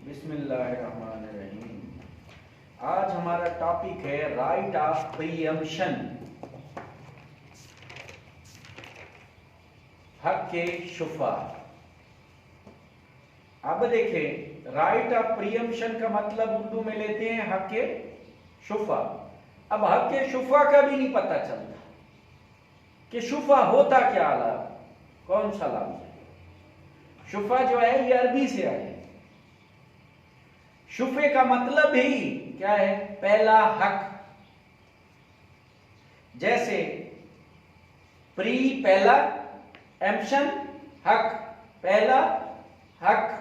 बिस्मिल्लाहिर्रहमानिर्रहीम। आज हमारा टॉपिक है राइट ऑफ प्रीएम्पशन, हक के शुफा। अब देखें, राइट ऑफ प्रीएम्पशन का मतलब उर्दू में लेते हैं हक के शुफा। अब हक के शुफा का भी नहीं पता चलता कि शुफा होता क्या, कौन सा लफ्ज है। शुफा जो है ये अरबी से आया है। शुफे का मतलब ही क्या है? पहला हक। जैसे प्री पहला, एम्पशन हक, पहला हक।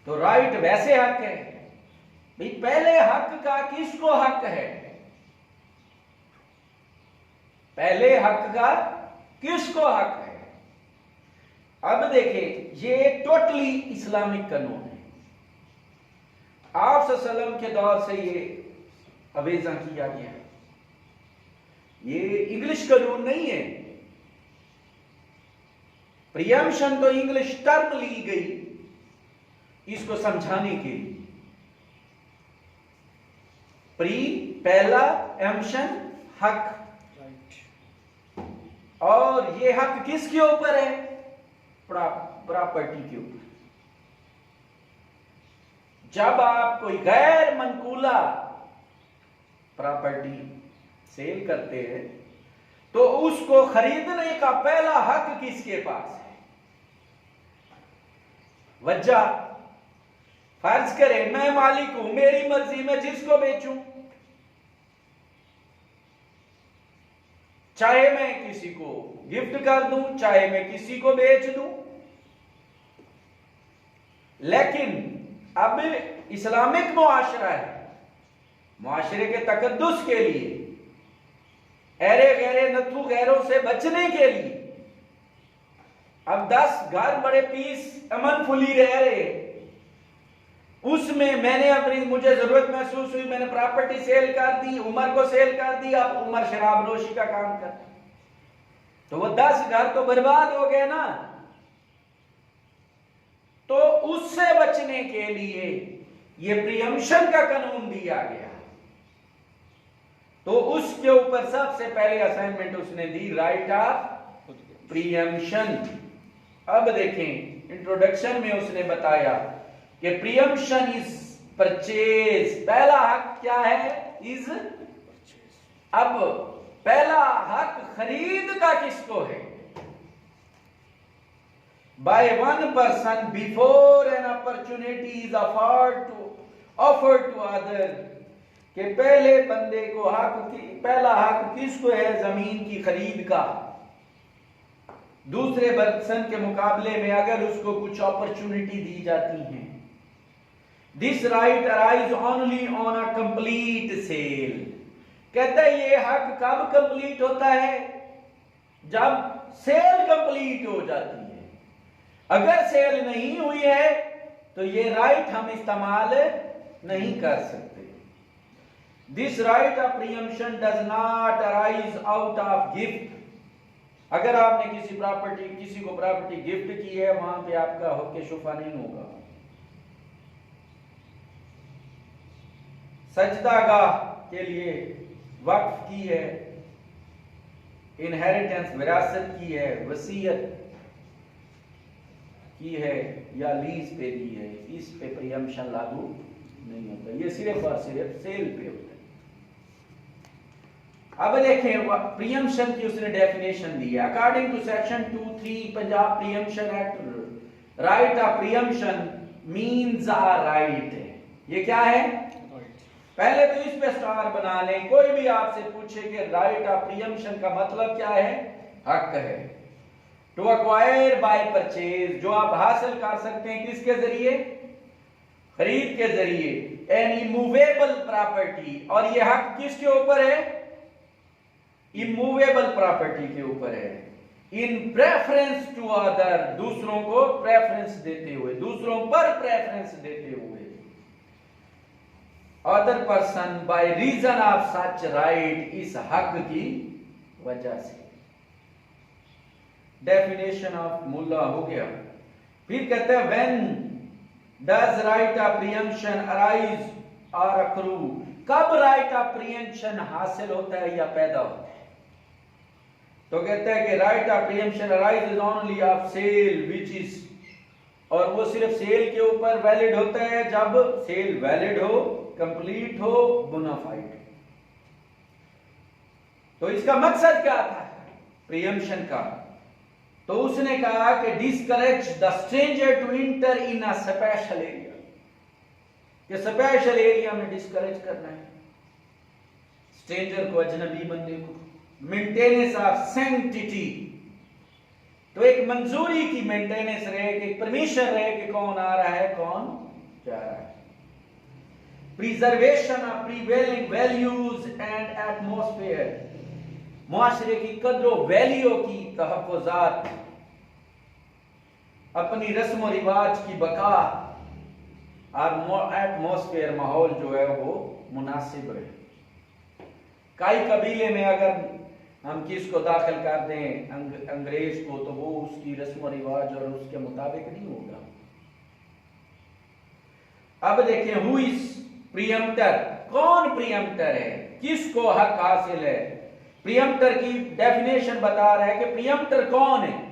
तो राइट वैसे हक है भाई, पहले हक का किसको हक है? पहले हक का किसको हक है? अब देखिए, ये टोटली इस्लामिक कानून है। आप सल्लल्लाहु के दौर से ये अवेजा किया गया। ये इंग्लिश कानून नहीं है। प्रीएम्पशन तो इंग्लिश टर्म ली गई इसको समझाने के लिए। प्री पहला, एम्पशन हक। और ये हक किसके ऊपर है? प्रॉपर्टी के ऊपर। जब आप कोई गैर मनकूला प्रॉपर्टी सेल करते हैं तो उसको खरीदने का पहला हक किसके पास है? वजह फर्ज करें मैं मालिक हूं, मेरी मर्जी में जिसको बेचूं, चाहे मैं किसी को गिफ्ट कर दूं, चाहे मैं किसी को बेच दूं। लेकिन अब इस्लामिक मुआशरा है। मुआशरे के तकद्दुस के लिए, ऐरे गैरे नथु गैरों से बचने के लिए अब 10 घर बड़े पीस अमन फुली रह रहे। उसमें मैंने अपनी, मुझे जरूरत महसूस हुई, मैंने प्रॉपर्टी सेल कर दी, उमर को सेल कर दी। अब उमर शराब नोशी का काम कर, तो वो 10 घर तो बर्बाद हो गए ना। तो उससे बचने के लिए ये प्रीएम्पशन का कानून दिया गया। तो उसके ऊपर सबसे पहले असाइनमेंट उसने दी, राइट ऑफ प्रीएम्पशन। अब देखें, इंट्रोडक्शन में उसने बताया कि प्रीएम्पशन इज परचेज। पहला हक क्या है? इज। अब पहला हक खरीद का किसको है? By one person before an opportunity is offered to other. कि पहले बंदे को पहला हक किसको है? जमीन की खरीद का। दूसरे पर्सन के मुकाबले में अगर उसको कुछ अपॉर्चुनिटी दी जाती है। This right arise only on a complete sale. कहता है ये हक कब कंप्लीट होता है? जब सेल कंप्लीट हो जाती है। अगर सेल नहीं हुई है तो ये राइट हम इस्तेमाल नहीं कर सकते। This right of preemption does not arise out of gift. अगर आपने किसी को प्रॉपर्टी गिफ्ट की है, वहां पे आपका हक शुफा नहीं होगा। सजदागाह के लिए वक्फ की है, इनहेरिटेंस विरासत की है, वसीयत की है या लीज पे दी है, इस पे प्रीएम्पशन लागू नहीं होता। ये सिर्फ और सिर्फ सेल पे होता है। अब देखें, प्रीएम्पशन की उसने डेफिनेशन दी है। According to section 23 Punjab preemption act, right of preemption means a right. ये क्या है? पहले तो इस पे स्टार बना लें। कोई भी आपसे पूछे कि राइट ऑफ प्रीएम्पशन का मतलब क्या है? हक है। टू अक्वायर बाय परचेज, जो आप हासिल कर सकते हैं किसके जरिए? खरीद के जरिए। N immovable property. और ये हक किसके ऊपर है? इमूवेबल प्रॉपर्टी के ऊपर है। इन प्रेफरेंस टू अदर, दूसरों को प्रेफरेंस देते हुए, दूसरों पर प्रेफरेंस देते हुए। Other person by reason of such right, इस हक की वजह से। डेफिनेशन ऑफ मुल्ला हो गया। फिर कहते हैं when does right of preemption arise और अक्रू, कब राइट ऑफ प्रीएम्पशन हासिल होता है या पैदा होता है? तो कहता है कि right of preemption arise is only of sale which is, और वो सिर्फ सेल के ऊपर वैलिड होता है जब सेल वैलिड हो, कंप्लीट हो, बोनाफाइड। तो इसका मकसद क्या था प्रीएम्पशन का? तो उसने कहा कि discourage the stranger to enter in a special area, कि स्पेशल एरिया में डिस्करेज करना है स्ट्रेंजर को, अजनबी बंदे को। मेंटेनेंस ऑफ सैंक्टिटी, तो एक मंजूरी की मेंटेनेंस रहे, कि परमिशन रहे कि कौन आ रहा है कौन जा रहा है। Preservation of prevailing values and atmosphere, मुआशरे की कदरों वैल्यू की तहफ़्फ़ुज़ात, अपनी रस्म रिवाज की बका, और एटमॉस्फेयर माहौल जो है वो मुनासिब रहे। कई कबीले में अगर हम किसको दाखिल कर दें अंग्रेज को, तो वो उसकी रस्म रिवाज और उसके मुताबिक नहीं होगा। अब देखें हु इज प्रीएम्प्टर, कौन प्रीएम्प्टर है, किसको हक हासिल है? प्रीएम्प्टर की डेफिनेशन बता रहा है कि प्रीएम्प्टर कौन है?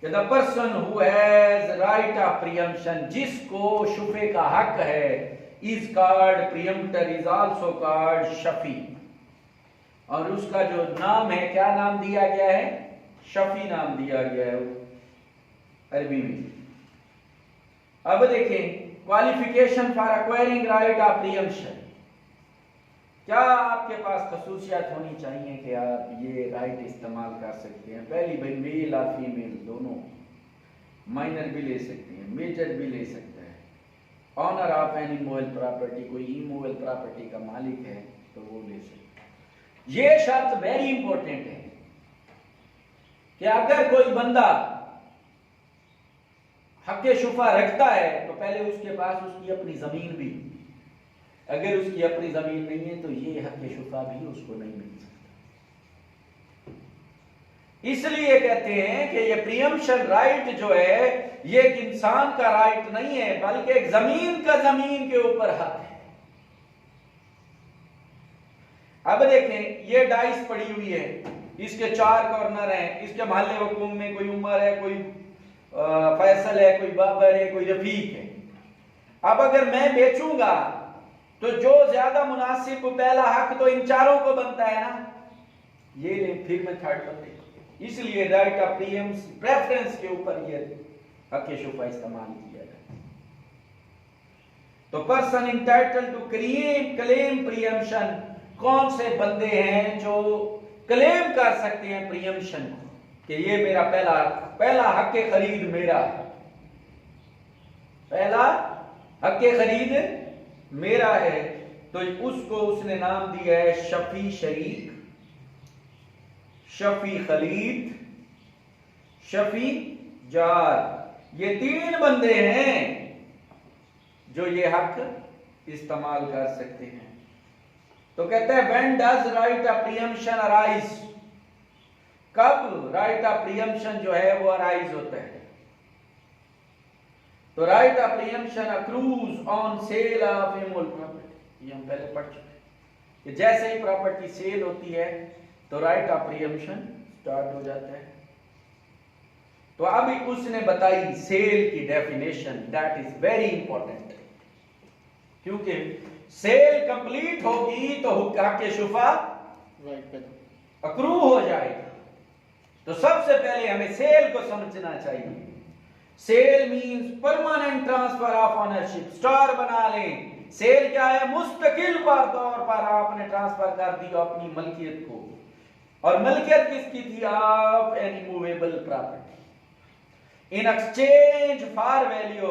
The person who has right of preemption, जिसको शुफे का हक है, is called preemptor, is also called शफी। और उसका जो नाम है, क्या नाम दिया गया है? शफी नाम दिया गया है अरबी में। अब देखें qualification for acquiring right of preemption, क्या आपके पास खसूसियात होनी चाहिए कि आप ये राइट इस्तेमाल कर सकते हैं? पहली भाई मेल और फीमेल दोनों, माइनर भी ले सकते हैं, मेजर भी ले सकते हैं। Owner of any movable property, कोई इमूवेबल प्रॉपर्टी का मालिक है तो वो ले सकते हैं। ये शर्त वेरी इंपॉर्टेंट है कि अगर कोई बंदा हक शुफा रखता है तो पहले उसके पास उसकी अपनी जमीन भी, अगर उसकी अपनी जमीन नहीं है तो ये हक शुफा भी उसको नहीं मिल सकता। इसलिए कहते हैं कि ये प्रीएम्पशन राइट जो है ये एक इंसान का राइट नहीं है, बल्कि एक जमीन का जमीन के ऊपर हक है। अब देखें ये डाइस पड़ी हुई है, इसके 4 कॉर्नर हैं, इसके मोहल्ले हुकूम में कोई उमर है, कोई फैसल है, कोई बाबर है, कोई रफीक है। अब अगर मैं बेचूंगा तो जो ज्यादा मुनासिब पहला हक तो इन चारों को बनता है ना, ये ले, फिर मैं थर्ड बंदे को। इसलिए राइट ऑफ प्रेफरेंस के ऊपर ये हक शुफा इस्तेमाल किया जाए। तो person entitled to claim preemption, कौन से बंदे हैं जो क्लेम कर सकते हैं प्रीएम्पशन को कि ये मेरा पहला हक खरीद मेरा है, पहला हक खरीद मेरा है। तो उसको उसने नाम दिया है शफी शरीक, शफी खलीद, शफी जार। ये 3 बंदे हैं जो ये हक इस्तेमाल कर सकते हैं। तो कहते हैं when does right of preemption arise, कब राइट ऑफ प्रीएम्पशन जो है वो अराइज होता है? तो right of preemption accrues on sale of a मूल प्रॉपर्टी, ये हम पहले पढ़ चुके हैं कि जैसे ही प्रॉपर्टी सेल होती है तो राइट ऑफ प्रीएम्पशन स्टार्ट हो जाता है। तो अभी उसने बताई सेल की definition, that is very important, क्योंकि सेल कंप्लीट होगी तो हक शुफा अक्रू हो जाएगा। तो सबसे पहले हमें सेल को समझना चाहिए। Sale means permanent transfer of ownership, star बना लें। सेल क्या है? मुस्तकिल तौर पर आपने ट्रांसफर कर दिया अपनी मलकियत को, और मलकियत किसकी थी? Of any movable property in exchange for value.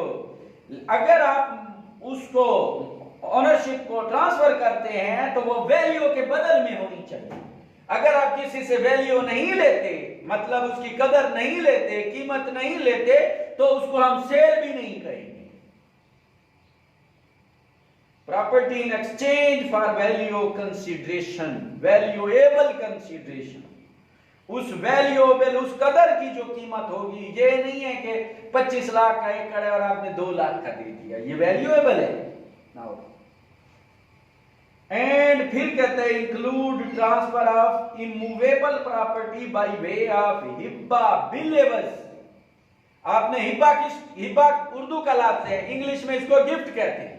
अगर आप उसको ओनरशिप को ट्रांसफर करते हैं तो वो वैल्यू के बदल में होनी चाहिए। अगर आप किसी से वैल्यू नहीं लेते, मतलब उसकी कदर नहीं लेते, कीमत नहीं लेते, तो उसको हम सेल भी नहीं कहेंगे। Property in exchange for value consideration, valuable consideration, उस वैल्यूएबल, उस कदर की जो कीमत होगी। ये नहीं है कि 25 लाख का एकड़ है और आपने 2 लाख का दे दिया, ये वैल्यूएबल है ना। एंड फिर कहते हैं include transfer of immovable property by way of हिब्बा बिल एवज। आपने हिब्बा हिब्बा उर्दू का लफ्ज है, इंग्लिश में इसको गिफ्ट कहते हैं।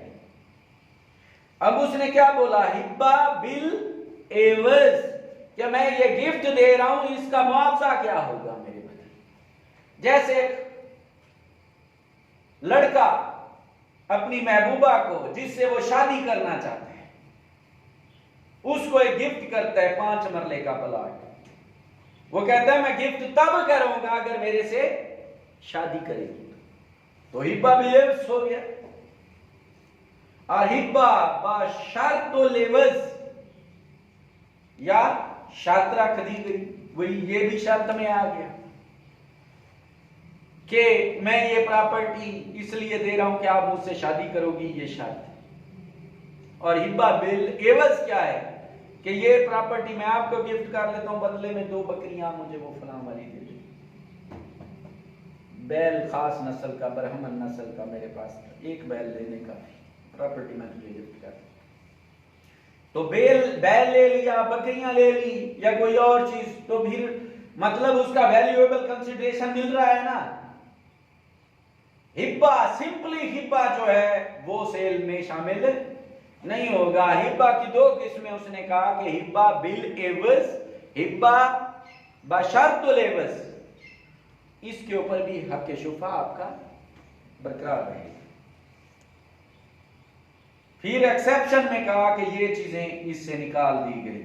अब उसने क्या बोला, हिब्बा बिल एवज, कि मैं ये गिफ्ट दे रहा हूं, इसका मुआवजा क्या होगा मेरे बदले। जैसे लड़का अपनी महबूबा को, जिससे वो शादी करना चाहता है, उसको एक गिफ्ट करता है 5 मरले का प्लॉट। वो कहता है मैं गिफ्ट तब करूंगा अगर मेरे से शादी करेगी। तो हिब्बा बिल एवज हो गया। और हिब्बा बाशर्त लेवज या शात्रा खदी गई, वही ये भी शर्त में आ गया कि मैं ये प्रॉपर्टी इसलिए दे रहा हूं कि आप मुझसे शादी करोगी, ये शर्त है। और हिब्बा बिल एवज क्या है कि ये प्रॉपर्टी मैं आपको गिफ्ट कर लेता हूं, बदले में 2 बकरियां मुझे वो फलां वाली दे दो, बैल खास नस्ल का, ब्राह्मण नस्ल का मेरे पास, 1 बैल लेने का प्रॉपर्टी मैं तुझे गिफ्ट कर। तो बैल ले लिया, बकरियां ले ली या कोई और चीज, तो फिर मतलब उसका वैल्यूएबल कंसीडरेशन मिल रहा है ना। हिब्बा, सिंपली हिब्बा जो है वो सेल में शामिल नहीं होगा। हिब्बा की 2 किस्में उसने कहा कि हिब्बा बिल एवज, हिब्बा बशर्तुल एवज। इसके ऊपर भी हक शुफा आपका बरकरार रहेगा। फिर एक्सेप्शन में कहा कि ये चीजें इससे निकाल दी गई,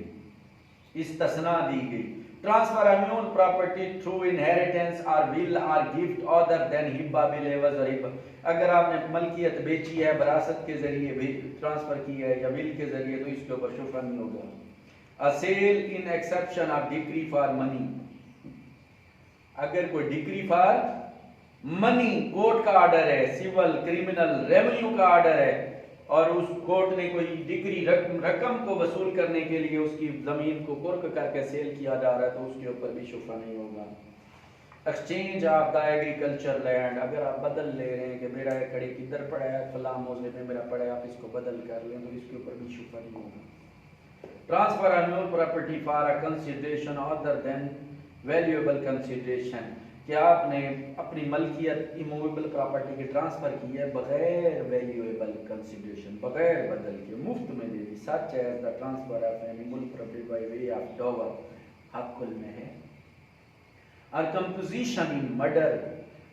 इस्तस्ना दी गई। Transfer unknown property through inheritance और विल और गिफ्ट अदर देन हिब्बा बिल एवज और हिब्बा। अगर आपने मलकियत बेची है, विरासत के जरिए भी ट्रांसफर की है या विल के जरिए, तो इसके ऊपर शुफा नहीं होगा। A sale in exception of decree for money. अगर कोई डिक्री फॉर मनी, कोर्ट का ऑर्डर है, सिविल, क्रिमिनल, रेवेन्यू का ऑर्डर है, और उस कोर्ट ने कोई डिक्री रकम को वसूल करने के लिए उसकी जमीन को कुर्क करके सेल किया जा रहा है, तो उसके ऊपर भी शुफा नहीं होगा। Exchange of the agriculture land, अगर आप बदल ले रहे हैं कि मेरा कड़ी किधर पड़ा है, फलां मौजे में मेरा पड़ा है, आप इसको बदल कर लें, तो इसके ऊपर भी शुफा नहीं होगा। Transfer unknown property for a consideration other than valuable consideration, कि आपने अपनी मलकियत इमूवेबल प्रॉपर्टी की ट्रांसफर की है बगैर वैल्यूएबल कंसिडरेशन, बगैर बदल के, मुफ्त में दे दी। Such as the transfer of any मुल्क property by way of dower, हक़ुल में है। और कंपोजिशन इन मर्डर,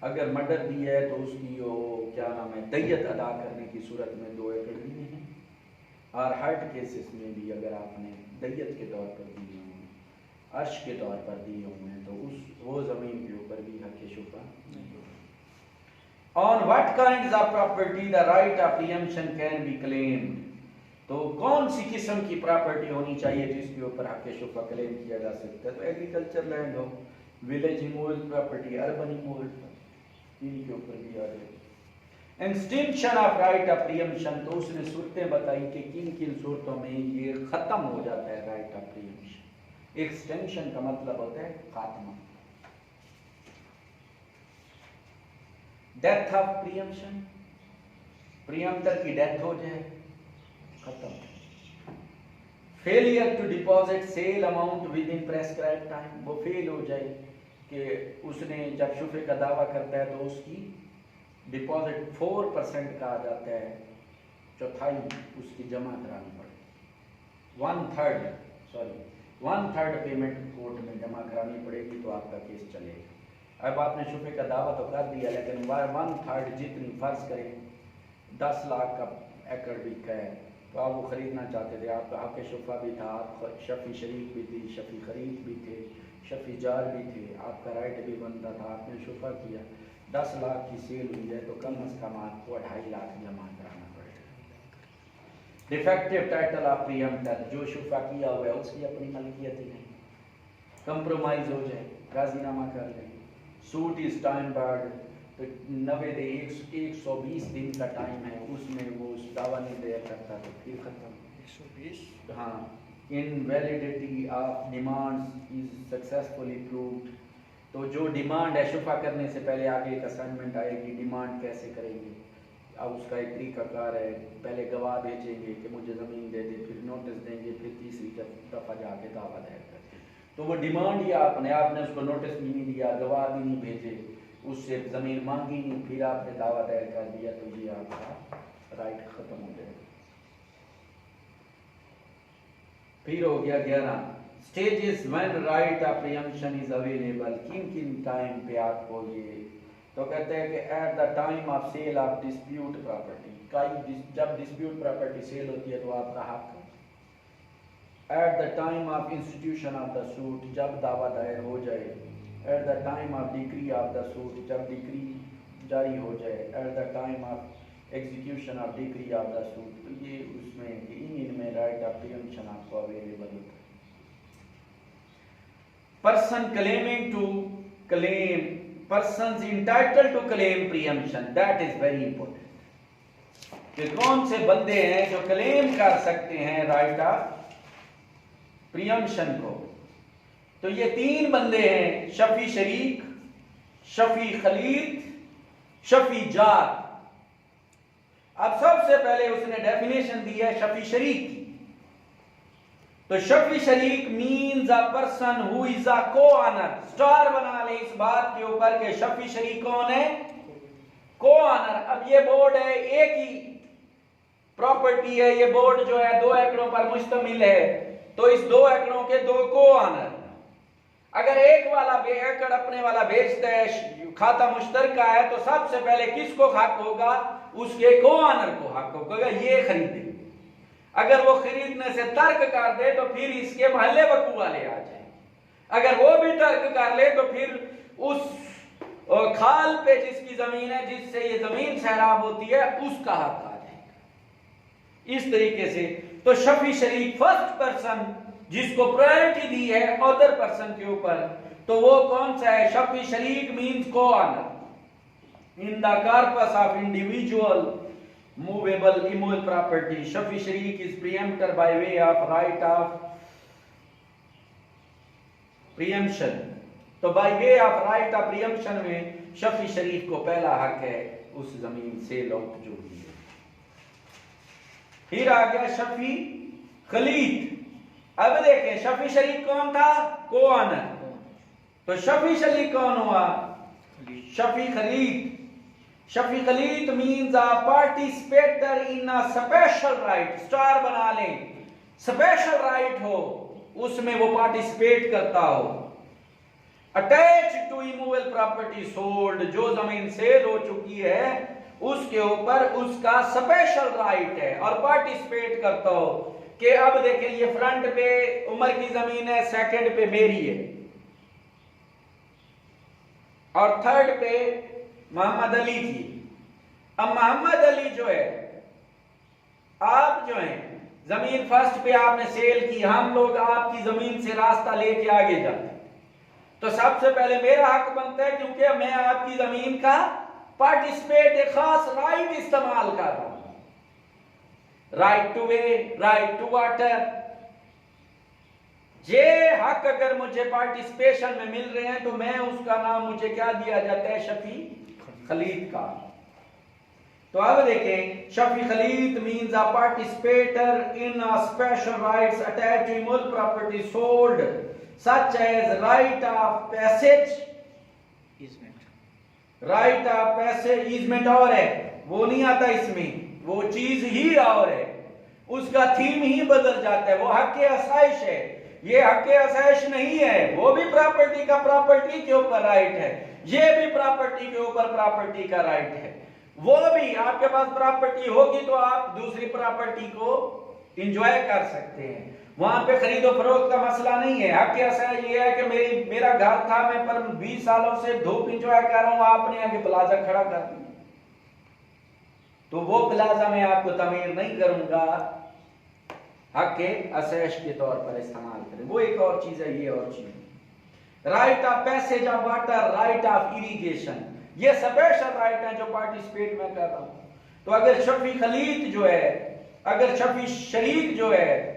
अगर मर्डर दी है तो उसकी वो क्या नाम है, दय्यत अदा करने की सूरत में 2 एकड़ दिए हैं। और हार्ट केसेस में भी अगर आपने दय्यत के तौर पर दिए हों, अर्श के तौर पर दिए हुए हैं, तो वो जमीन के ऊपर भी हक शुफा नहीं होगा। On what kinds of property the right of preemption can be claimed, तो कौन सी किस्म की प्रॉपर्टी होनी चाहिए जिसके ऊपर हक शुफा क्लेम किया जा सकता है। तो एग्रीकल्चर लैंड हो, village immovable property, urban immovable, इनके ऊपर भी आ जाए। Extension of right of preemption, तो उसने सूरतें बताई कि किन किन सूरतों में ये खत्म हो जाता है राइट ऑफ प्रीएम्पशन। एक्सटेंशन का मतलब होता है खात्मा। डेथ ऑफ प्रीएम्पशन, प्रीएम्प्टर की डेथ हो जाए, खत्म। Failure to deposit sale amount within prescribed time, वो फेल हो जाए कि उसने जब शुफे का दावा करता है तो उसकी डिपॉजिट 4% का आ जाता है, चौथाई उसकी जमा करानी पड़ेगी, 1/3 पेमेंट कोर्ट में जमा करानी पड़ेगी, तो आपका केस चलेगा। अब आपने शुफे का दावा तो कर दिया, लेकिन 1/3 जितनी, फर्ज करें 10 लाख का एकड़ बिका है, तो आप वो खरीदना चाहते थे, आपका हक शुफा भी था, आप शफी शरीक भी थी, शफी खरीद भी थे, शफी जार भी थे, आपका राइट भी बनता था, आपने शुफा किया, 10 लाख की सेल हुई है, तो कम अज़ कम आपको 2.5 लाख जमा कराना पड़ेगा। डिफेक्टिव टाइटल ऑफ प्रीएम्प्टर, जो शुफा किया हुआ है उसकी अपनी मलकियत ही नहीं, कंप्रोमाइज हो जाए, राजीनामा कर लें। सूट इज टाइम बार्ड, तो 120 दिन का टाइम है, उसमें वो दावा नहीं दे करता, तो फिर खत्म। 120, हाँ, invalidity of demands is successfully proved. तो जो डिमांड है, शुफा करने से पहले आगे एक असाइनमेंट आएगी, डिमांड कैसे करेंगे। अब उसका एक तरीकाकार है, पहले गवाह भेजेंगे कि मुझे ज़मीन दे दे, फिर नोटिस देंगे, फिर तीसरी दफ़ा जाके दावा दायर करते। तो वो डिमांड ही आपने उसको नोटिस भी नहीं दिया, गवाह भी नहीं भेजे, उससे ज़मीन मांगी नहीं, फिर आपने दावा दायर कर दिया, तो ये आपका राइट ख़त्म हो जाएगा। फिर हो गया 11 stages when right of preemption is available. किन किन टाइम पे आपको ये, तो कहते हैं कि at the time of sale of dispute property, जब डिस्प्यूट प्रॉपर्टी सेल होती है तो आपका हक। At the time of institution of the suit, जब दावा दायर हो जाए। At the time of decree of the suit, जब डिक्री जारी हो जाए। At the time of execution of decree of the suit, तो ये उसमें इनमें राइट ऑफ प्रीएम्पशन आपको अवेलेबल होता है। Person claiming to claim, persons entitled to claim preemption, that is very important। कि कौन से बंदे हैं जो क्लेम कर सकते हैं राइट ऑफ प्रीएम्पशन को। तो ये 3 बंदे हैं, शफी शरीक, शफी खलीद, शफी जार। अब सबसे पहले उसने डेफिनेशन दी है शफी शरीक की। तो शफी शरीक means a person who is a co-owner. Star बना ले इस बात के ऊपर कि शफी शरीक कौन है, को-ऑनर। अब ये बोर्ड है, एक ही प्रॉपर्टी है, ये बोर्ड जो है 2 एकड़ों पर मुश्तमिल है, तो इस 2 एकड़ों के 2 को-ऑनर। अगर एक वाला एकड़ अपने वाला बेचता है, खाता मुश्तरका है, तो सबसे पहले किसको हक होगा, उसके को-ऑनर को हक होगा, ये खरीदे। अगर वो खरीदने से तर्क कर दे तो फिर इसके महल्ले वकू वाले आ जाए। अगर वो भी तर्क कर ले तो फिर उस खाल पे जिसकी जमीन है, जिससे ये जमीन सैराब होती है, उसका हक आ जाएगा। इस तरीके से तो शफी शरीक फर्स्ट पर्सन जिसको प्रायोरिटी दी है अदर पर्सन के ऊपर, तो वो कौन सा है, शफी शरीक means co-owner in the corpus of individual movable immovable property। शफी शरीक is preempted by way of right of preemption। तो by way of right of preemption में शफी शरीक को पहला हक है उस जमीन से लौट जो हुई है। फिर आ गया शफी खलीद। अब देखें शफी शरीक कौन था, को-ऑनर। तो शफी शरीक कौन हुआ, Shafi Khalid. Shafi Khalid means a participator in a special right. Star बना लें, स्पेशल राइट हो, उसमें वो पार्टिसिपेट करता हो। Attach to immovable property sold, जो जमीन सेल हो चुकी है उसके ऊपर उसका स्पेशल राइट है और पार्टिसिपेट करता हो। कि अब देखें ये फ्रंट पे उमर की जमीन है, सेकंड पे मेरी है, और थर्ड पे मोहम्मद अली की। अब मोहम्मद अली जो है, आप जो है जमीन फर्स्ट पे आपने सेल की, हम लोग आपकी जमीन से रास्ता लेके आगे जाते, तो सबसे पहले मेरा हक बनता है, क्योंकि मैं आपकी जमीन का पार्टिसिपेट, एक खास राइट इस्तेमाल कर रहा हूं। Right to way, right to water, ये हक अगर मुझे पार्टिसिपेशन में मिल रहे हैं तो मैं उसका नाम, मुझे क्या दिया जाता है, शफी खलीद का। तो अब देखें शफी खलीद means a participator in a special rights attached to immovable property sold such as right of passage, right of passage, easement और है, वो नहीं आता इसमें, वो चीज ही और है, उसका थीम ही बदल जाता है। वो हक आसाइश है, ये हक आसाइश नहीं है। वो भी प्रॉपर्टी का प्रॉपर्टी के ऊपर राइट है, ये भी प्रॉपर्टी के ऊपर प्रॉपर्टी का राइट है। वो भी आपके पास प्रॉपर्टी होगी तो आप दूसरी प्रॉपर्टी को एंजॉय कर सकते हैं, वहां पे खरीदो फरोख्त का मसला नहीं है। हक आसाइश ये है कि मेरा घर था, मैं पर 20 सालों से धूप एंजॉय कर रहा हूं, आपने आगे प्लाजा खड़ा कर दिया, तो वो प्लाजा मैं आपको तमीर नहीं करूंगा, हक के असैश के तौर पर इस्तेमाल करें। वो एक और चीज है, ये और चीज। Right of passage of water, right of irrigation, ये स्पेशल राइट है जो पार्टिसिपेट मैं कर रहा हूं। तो अगर शफी खलीद जो है, अगर शफी शरीक जो है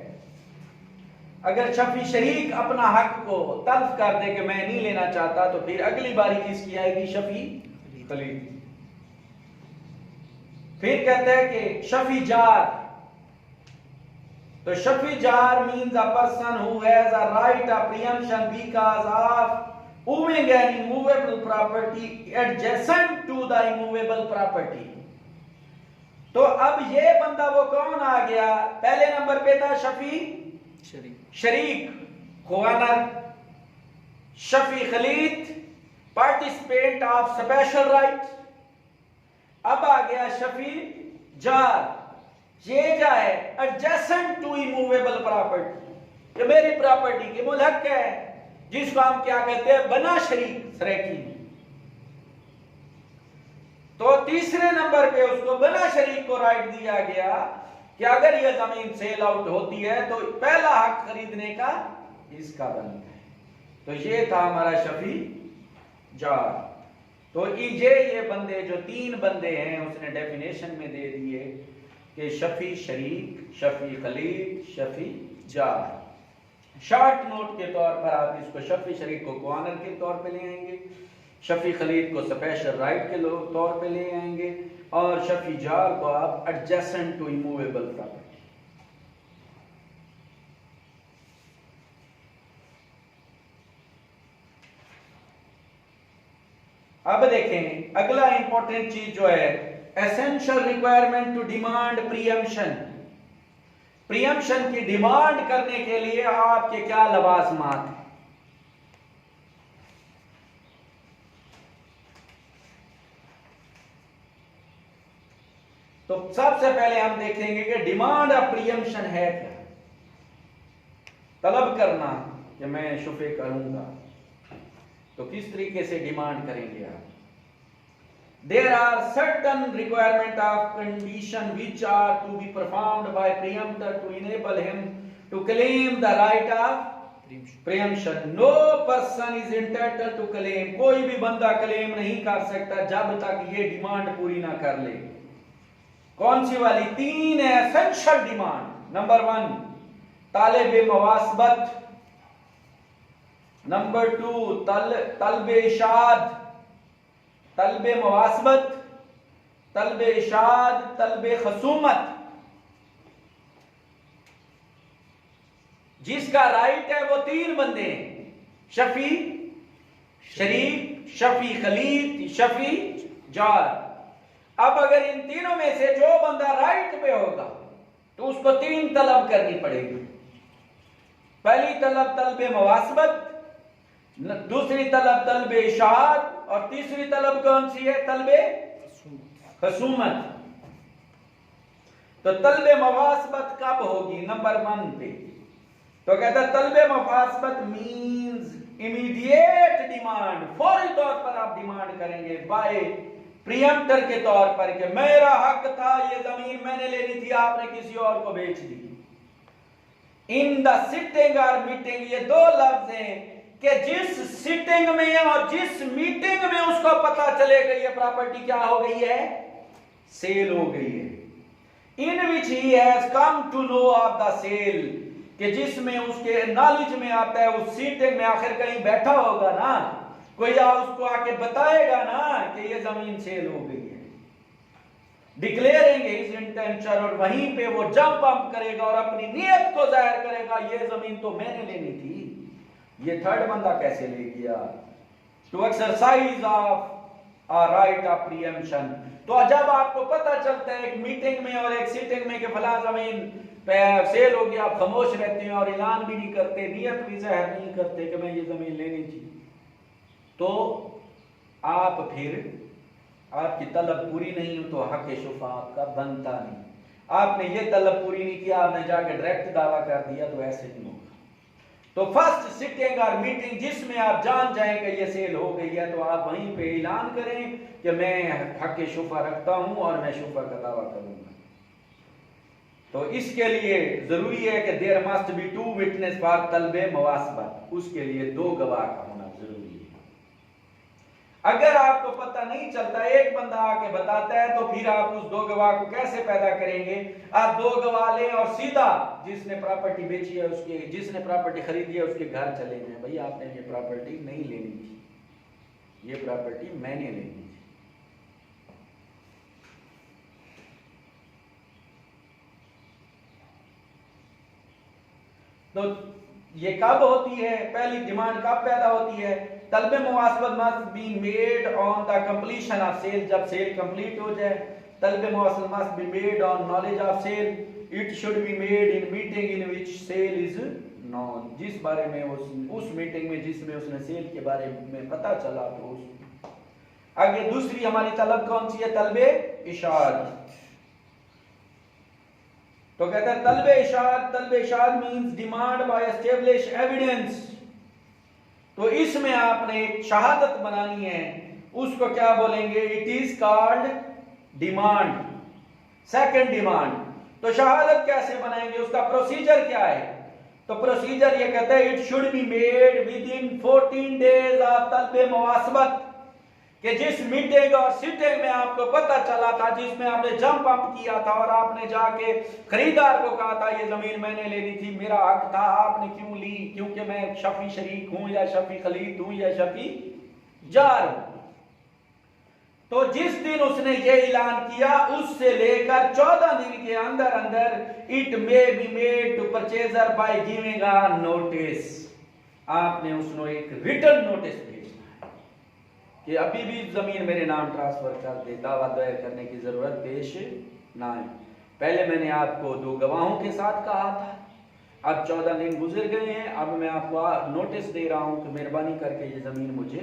अगर शफी शरीक अपना हक को तल्फ कर दे कि मैं नहीं लेना चाहता, तो फिर अगली बारी किसकी आएगी? शफी खलीद। फिर कहते हैं कि शफी जार, तो शफी जार means a person who has a right of preemption because of owing an immovable property adjacent to the immovable property. तो अब ये बंदा वो कौन आ गया? पहले नंबर पे था शफी शरीक खुआनर, शफी खलीद पार्टिसिपेंट ऑफ स्पेशल राइट। अब आ गया शफी जार, ये क्या है? एडजेसेंट टू इमूवेबल प्रॉपर्टी, ये मेरी प्रॉपर्टी के मुल्हक है, जिसको हम क्या कहते हैं? बना शरीक सरेकी। तो तीसरे नंबर पे उसको बना शरीक को राइट दिया गया कि अगर ये जमीन सेल आउट होती है तो पहला हक खरीदने का इसका बनता है। तो ये था हमारा शफी जार। तो ये बंदे जो 3 बंदे हैं उसने डेफिनेशन में दे दिए कि शफी शरीक, Shafi Khalid, Shafi jar. Short note के तौर पर आप इसको शफी शरीक को क्वानर के तौर पे ले आएंगे, शफी खलीद को स्पेशल राइट के तौर पे ले आएंगे, और शफी जार को आप एडजेसेंट टू इमूवेबल प्रॉपर्टी। अब देखें अगला इंपॉर्टेंट चीज जो है, essential requirement to demand preemption. Preemption की डिमांड करने के लिए आपके क्या लवाजमात हैं? तो सबसे पहले हम देखेंगे कि डिमांड ऑफ प्रीएम्पशन है क्या? तलब करना कि मैं शुफे करूंगा, तो किस तरीके से डिमांड करेंगे आप? There are certain requirement of condition which are to be performed by preemptor to enable him to claim the right of preemption. No person is entitled to claim, कोई भी बंदा क्लेम नहीं कर सकता जब तक ये डिमांड पूरी ना कर ले। कौन सी वाली? 3 है एसेंशियल डिमांड। नंबर 1 तालिब मवासबत, नंबर 2 तलब इशाद, तलब मवासबत, तलब इशाद, तलब खसूमत। जिसका राइट है वो 3 बंदे हैं, शफी शरीक, शफी खलीद, शफी जार। अब अगर इन तीनों में से जो बंदा राइट पे होगा तो उसको 3 तलब करनी पड़ेगी। पहली तलब तलब मवासबत, दूसरी तलब तलब इशाद, और तीसरी तलब कौन सी है? तलब खसूमत। तो तलब मवासबत कब होगी? नंबर 1 पे। तो कहता है तलब मवासबत मींस इमीडिएट डिमांड, फौरी तौर पर आप डिमांड करेंगे बाय प्रीएम्प्टर के तौर पर कि मेरा हक था, ये जमीन मैंने लेनी थी, आपने किसी और को बेच दी। इन द सिटिंग और मीटिंग, ये 2 लफ्ज हैं कि जिस सिटिंग में और जिस मीटिंग में उसको पता चलेगा ये प्रॉपर्टी क्या हो गई है? सेल हो गई है। In which he has come to know of the sale, कि जिसमें उसके नॉलेज में आता है, उस सीटिंग में आखिर कहीं बैठा होगा ना कोई, उसको आके बताएगा ना कि ये जमीन सेल हो गई है, डिक्लेयरिंग हिज इंटेंशन, और वहीं पे वो जंप अप करेगा और अपनी नियत को जाहिर करेगा, ये जमीन तो मैंने लेनी थी, ये थर्ड बंदा कैसे ले गया? To exercise of right of preemption. तो जब आपको पता चलता है एक मीटिंग में और एक सीटिंग में कि फला जमीन सेल हो गया, आप खामोश रहते हैं और ऐलान भी नहीं करते, नियत भी जाहिर नहीं करते कि मैं ये जमीन लेनी थी, तो आप फिर आपकी तलब पूरी नहीं हो तो हक शुफा आपका बनता नहीं। आपने ये तलब पूरी नहीं किया, आपने जाके डायरेक्ट दावा कर दिया, तो ऐसे नहीं होगा। तो फर्स्ट सिटिंग और मीटिंग जिसमें आप जान जाएं कि ये सेल हो गई है, तो आप वहीं पे ऐलान करें कि मैं हक शुफा रखता हूं और मैं शुफा का दावा करूंगा। तो इसके लिए जरूरी है कि there must be 2 witness for तलबे मवासबत, उसके लिए 2 गवाह का होना जरूरी है। अगर आपको पता नहीं चलता, एक बंदा आके बताता है, तो फिर आप उस दो गवाह को कैसे पैदा करेंगे? आप दो गवाह लें और सीधा जिसने प्रॉपर्टी बेची है उसके, जिसने प्रॉपर्टी खरीदी है उसके घर चले जाएं। भाई आपने ये प्रॉपर्टी नहीं लेनी थी, ये प्रॉपर्टी मैंने लेनी थी। तो ये कब होती है? पहली डिमांड कब पैदा होती है? तलबे मुवासबत must be made on the completion of sale, जब सेल कंप्लीट हो जाए। तलबे मुवासबत must be made on knowledge of sale, it should be made in meeting in which sale is known, जिस बारे में उस मीटिंग में जिसमें उसने सेल के बारे में पता चला। तो उस आगे दूसरी हमारी तलब कौन सी है? तलबे इशाद। तो कहता है तलबे इशाद, तलबे इशाद means demand by establish evidence. तो इसमें आपने एक शहादत बनानी है, उसको क्या बोलेंगे? It is called demand, second demand. तो शहादत कैसे बनाएंगे, उसका प्रोसीजर क्या है? तो प्रोसीजर ये कहता है it should be made within 14 days of तलबे मुवासबत, कि जिस मीटिंग और सिटिंग में आपको पता चला था, जिसमें आपने जंप अप किया था और आपने जाके खरीदार को कहा था ये जमीन मैंने लेनी थी, मेरा हक था, आपने क्यों ली? क्योंकि मैं शफी शरीक हूं या शफी खलीद हूं या शफी जार हूं। तो जिस दिन उसने ये ऐलान किया उससे लेकर 14 दिन के अंदर अंदर it may be made to purchaser by giving a notice, आपने उसको एक रिटन नोटिस भेजना है कि अभी भी जमीन मेरे नाम ट्रांसफर कर दे, दावा दायर करने की जरूरत पेश ना है। पहले मैंने आपको 2 गवाहों के साथ कहा था, अब 14 दिन गुजर गए हैं, अब मैं आपको नोटिस दे रहा हूं कि मेहरबानी करके ये जमीन मुझे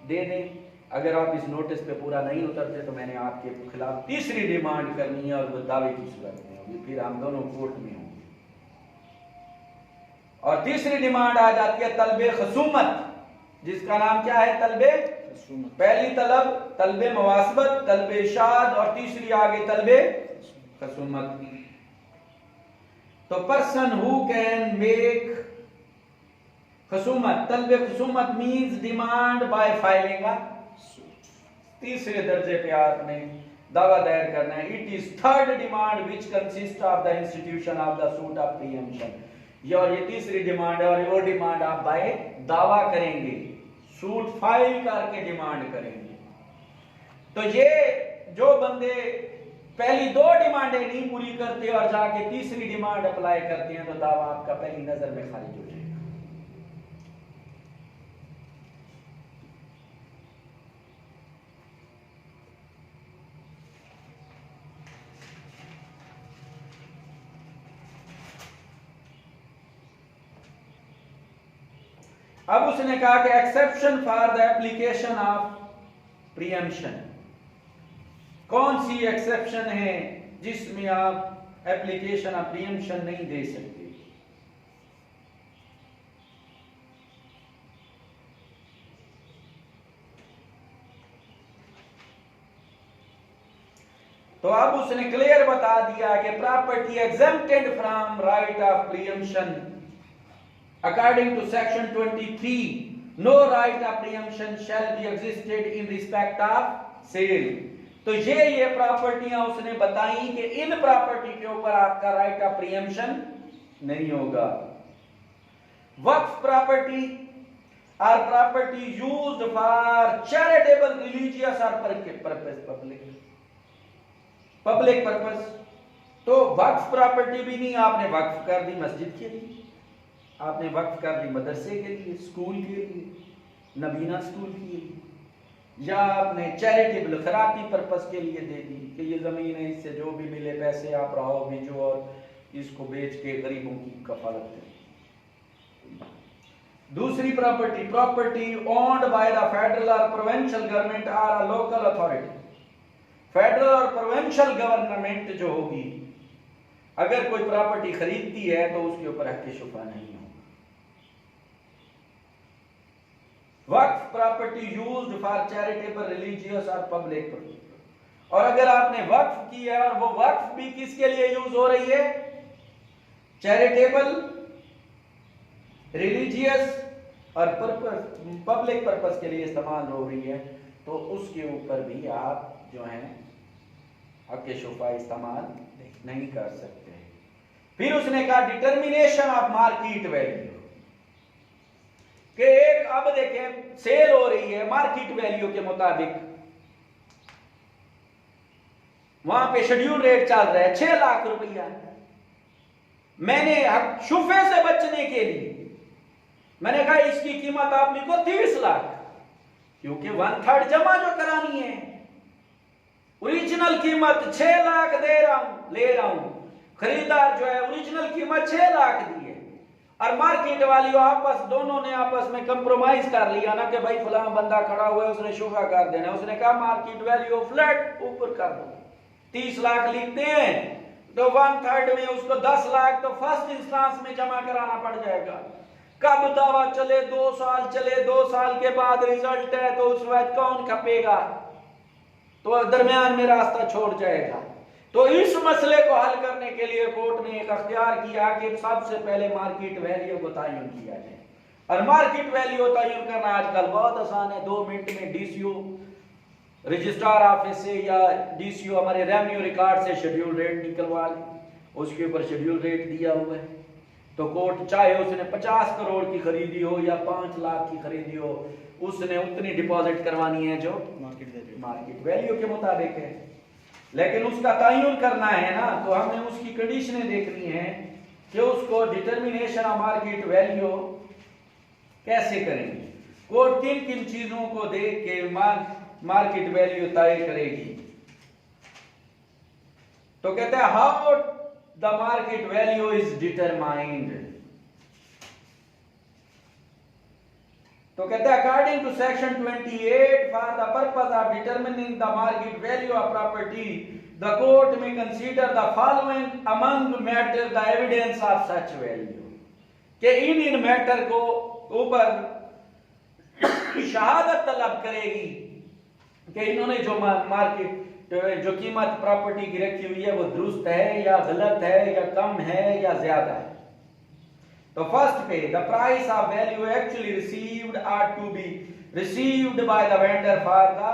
दे दें। अगर आप इस नोटिस पे पूरा नहीं उतरते तो मैंने आपके खिलाफ तीसरी डिमांड करनी है और वो दावे की सूरत में होगी, फिर हम दोनों कोर्ट में होंगे। और तीसरी डिमांड आ जाती है तलबे खसूमत, जिसका नाम क्या है? तलबे खसूमत। पहली तलब तलबे मुवासबत, तलबे इशाद, और तीसरी आगे तलबे खसूमत। तो पर्सन हु कैन मेक खसूमत, तलबे खसूमत means demand by filing a, तीसरे दर्जे पे आपने दावा दायर करना है। It is third demand which consist of the institution of the suit of preemption, ये तीसरी डिमांड है, और वो डिमांड आप बाय दावा करेंगे, सूट फाइल करके डिमांड करेंगे। तो ये जो बंदे पहली 2 डिमांडें नहीं पूरी करते और जाके तीसरी डिमांड अप्लाई करते हैं तो दावा आपका पहली नजर में खारिज हो जाएगा। अब उसने कहा कि exception for the application of preemption, कौन सी एक्सेप्शन है जिसमें आप एप्लीकेशन ऑफ प्रीएम्पशन नहीं दे सकते? तो अब उसने क्लियर बता दिया कि property exempted from right of preemption according to section 23, no right of preemption shall be existed in respect of sale। तो ये प्रॉपर्टियां उसने बताई कि इन प्रॉपर्टी के ऊपर आपका राइट ऑफ प्रीएम्पशन नहीं होगा। वक्फ property are property used for charitable, religious और पब्लिक पर्पस। तो वक्फ प्रॉपर्टी भी नहीं, आपने वक्फ कर दी मस्जिद के लिए, आपने वक्फ कर दी मदरसे के लिए, स्कूल के लिए, नबीना स्कूल के लिए, या आपने चैरिटेबल खैराती पर्पस के लिए दे दी कि ये जमीन है, इससे जो भी मिले पैसे आप रहो भेजो और इसको बेच के गरीबों की कफालत करें। दूसरी property, property owned by the federal और प्रोविंशियल गवर्नमेंट और लोकल अथॉरिटी। फेडरल और प्रोविंशियल गवर्नमेंट जो होगी, अगर कोई प्रॉपर्टी खरीदती है तो उसके ऊपर हक शुफा नहीं होगा। वक्फ property used for charitable, religious और पब्लिक पर्पस। और अगर आपने वक्फ की है और वो वक्फ भी किसके लिए यूज हो रही है? चैरिटेबल, रिलीजियस और पब्लिक पर्पस के लिए इस्तेमाल हो रही है, तो उसके ऊपर भी आप जो है हक़ शुफा इस्तेमाल नहीं कर सकते। फिर उसने कहा डिटर्मिनेशन ऑफ मार्केट वैल्यू, कि एक अब देखें सेल हो रही है मार्केट वैल्यू के मुताबिक, वहां पे शेड्यूल रेट चल रहा है 6 लाख रुपया। मैंने शुफे से बचने के लिए मैंने कहा इसकी कीमत आप लिखो 30 लाख, क्योंकि 1/3 जमा जो करानी है, ओरिजिनल कीमत 6 लाख ले रहा हूं, खरीदार जो है ओरिजिनल कीमत 6 लाख दी है, और मार्केट वाली दोनों ने आपस में कंप्रोमाइज कर लिया ना कि भाई फलां बंदा खड़ा हुआ है उसने शुफा कर देना, उसने कहा मार्केट वैल्यू फ्लैट ऊपर कर दो, 30 लाख लिखते हैं तो 1/3 में उसको 10 लाख तो फर्स्ट इंस्टेंस में जमा कराना पड़ जाएगा। कब दावा चले 2 साल चले, 2 साल के बाद रिजल्ट है तो उस वक्त कौन खपेगा, तो दरमियान में रास्ता छोड़ जाएगा। तो इस मसले को हल करने के लिए कोर्ट ने एक अख्तियार किया कि सबसे पहले मार्केट वैल्यू को तयन किया जाए, और मार्केट वैल्यू तयन करना आजकल बहुत आसान है। 2 मिनट में डीसीओ रजिस्ट्रार ऑफिस से या डीसीओ हमारे रेवेन्यू रिकॉर्ड से शेड्यूल रेट निकलवा ले, उसके ऊपर शेड्यूल रेट दिया हुआ है, तो कोर्ट चाहे उसने 50 करोड़ की खरीदी हो या 5 लाख की खरीदी हो, उसने उतनी डिपॉजिट करवानी है जो मार्केट वैल्यू के मुताबिक है। लेकिन उसका तयन करना है ना, तो हमने उसकी कंडीशनें देखनी है कि उसको डिटर्मिनेशन ऑफ मार्केट वैल्यू कैसे करेंगे। कोर्ट किन किन चीजों को देख के मार्केट वैल्यू तय करेगी। तो कहते हैं how the market value is determined. तो कहते हैं according to section 28 for the purpose of determining the market value of property the court may consider the following among matter the evidence of such value, कि in matter को ऊपर शहादत तलब करेगी कि इन्होंने जो मार्केट जो कीमत प्रॉपर्टी की रखी हुई है वो दुरुस्त है या गलत है या कम है या ज्यादा है। तो first pay the price of value actually received or to be received by the vendor for the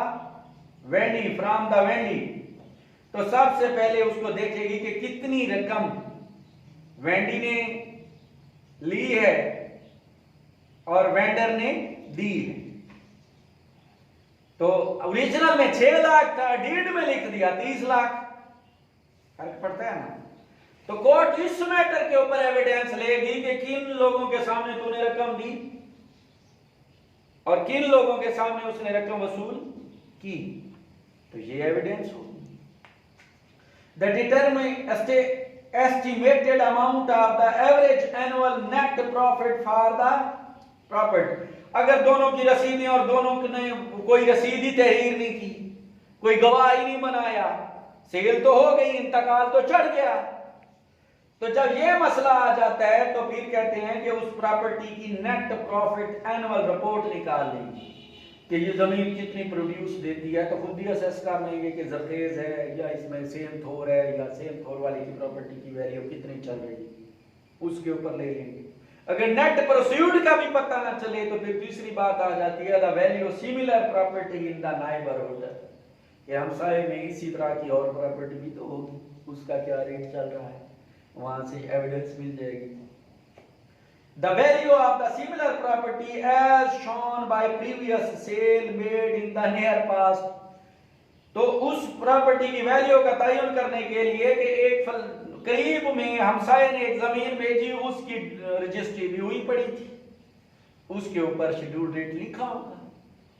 vending from the vending. तो सबसे पहले उसको देखेगी कि कितनी रकम वेंडी ने ली है और वेंडर ने दी है। तो ओरिजिनल में 6 लाख था, डीड में लिख दिया 30 लाख, फर्क पड़ता है ना। तो कोर्ट इस मैटर के ऊपर एविडेंस लेगी कि किन लोगों के सामने तूने रकम दी और किन लोगों के सामने उसने रकम वसूल की, तो ये एविडेंस हो। The determine estimated amount of the average annual net profit for the property. अगर दोनों की रसीदें और दोनों ने कोई रसीद ही तहरीर नहीं की, कोई गवाह ही नहीं बनाया, सेल तो हो गई, इंतकाल तो चढ़ गया, तो जब ये मसला आ जाता है तो फिर कहते हैं कि उस प्रॉपर्टी की नेट प्रॉफिट एनुअल रिपोर्ट निकाल लेंगे कि ये जमीन कितनी प्रोड्यूस देती है, तो खुद ही असेस कर लेंगे कि जरखेज है या इसमें सेम थोर है या सेम थोर वाली की प्रॉपर्टी की वैल्यू कितनी चल रही है, उसके ऊपर ले लेंगे। अगर नेट प्रोसीड का भी पता ना चले तो फिर तीसरी बात आ जाती है the value similar property in the neighbourhood, कि हमसाये में इसी तरह की और प्रॉपर्टी भी तो होगी, उसका क्या रेट चल रहा है, वहां से एविडेंस मिल जाएगी। The value of the similar property as shown by previous sale made in the near past. तो उस प्रॉपर्टी की वैल्यू का तयन करने के लिए कि एक करीब में हमसाये ने एक जमीन बेची, उसकी रजिस्ट्री भी हुई पड़ी थी, उसके ऊपर शेड्यूल रेट लिखा होगा,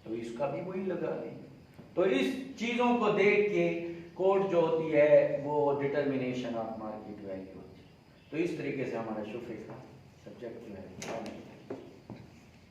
तो इसका भी वही लगा लेंगे। तो इस चीजों को देख के कोर्ट जो होती है वो डिटर्मिनेशन ऑफ मार्केट वैल्यू होती है। तो इस तरीके से हमारा शुफे का सब्जेक्ट जो है